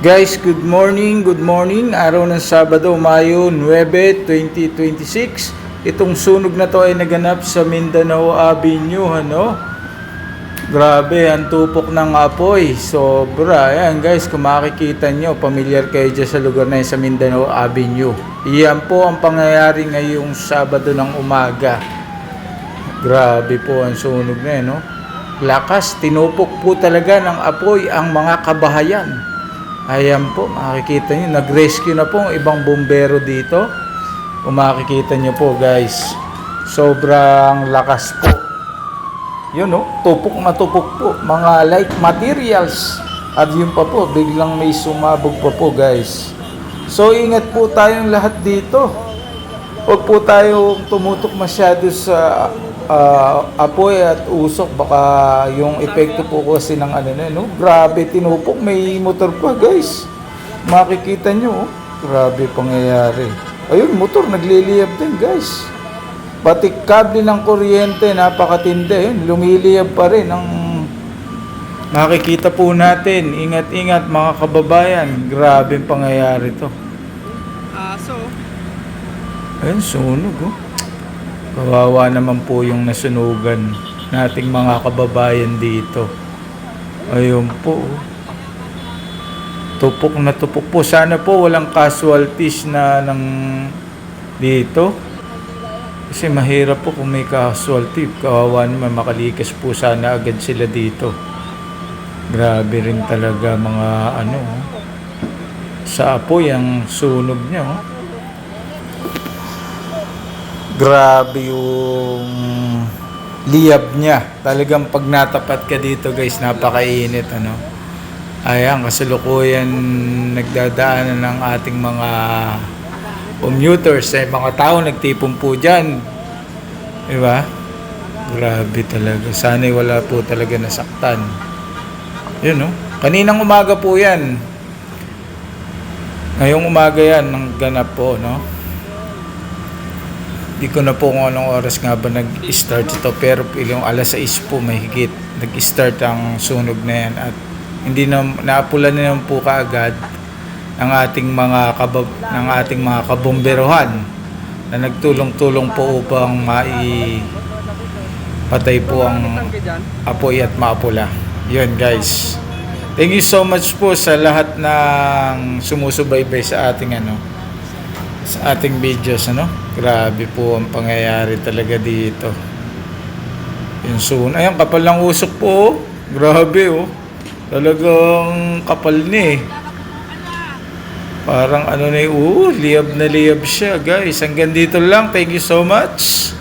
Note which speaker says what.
Speaker 1: Guys, good morning, good morning. Araw ng Sabado, Mayo 9, 2026. Itong sunog na to ay naganap sa Mindanao Avenue, ano? Grabe, ang tupok ng apoy. Sobra. Ayan guys, kung makikita nyo, familiar kayo dyan sa lugar na yun sa Mindanao Avenue. Iyan po ang pangyayari ngayong Sabado ng umaga. Grabe po ang sunog na yun, no? Lakas, tinupok po talaga ng apoy ang mga kabahayan. Ayan po, makikita nyo, nag-rescue na po ang ibang bumbero dito. Kung makikita nyo po guys, sobrang lakas po. Yun no, tupok na tupok po, mga light materials. At yun pa po, biglang may sumabog pa po guys. So ingat po tayong lahat dito. Huwag po tayo tumutok masyado sa apoy at usok, baka yung epekto po kasi ng ano na, no? Grabe, tinupok, may motor pa guys, makikita nyo, oh. Grabe pangyayari. Ayun, motor nagliliyab din guys, pati kable ng kuryente napakatindi, yun, lumiliyab pa rin ang makikita po natin. Ingat-ingat mga kababayan, grabe pangyayari to. Ayun, sunog, oh. Kawawa naman po yung nasunugan nating mga kababayan dito. Ayun po. Tupok na tupok po. Sana po walang casualties na dito. Kasi mahirap po kung may casualty. Kawawa naman, makalikas po sana agad sila dito. Grabe rin talaga mga sa apoy ang sunog niya. Grabe yung liyab niya. Talagang pag natapat ka dito guys, napakainit, ano. Ayan, kasalukuyan nagdadaanan ng ating mga commuters, mga tao nagtipon po dyan. Diba? Grabe talaga. Sana'y wala po talaga nasaktan. Yun, no? Kaninang umaga po yan. Ngayong umaga yan, ng ganap po, no? Di ko na po kung anong oras nga ba nag-start ito, pero yung alas 6 po mahigit nag-start ang sunog na yan, at hindi na naapulan na naman po kaagad ng ating mga kabomberohan na nagtulong-tulong po upang maipatay po ang apoy at maapula. Yun guys, thank you so much po sa lahat ng sumusubaybay sa ating sa ating videos, Grabe po ang pangyayari talaga dito. Yung sunog, ayan, kapal ng usok po, oh. Grabe, oh. Talagang kapal ni, parang liyab na liyab siya guys. Hanggang dito lang, thank you so much.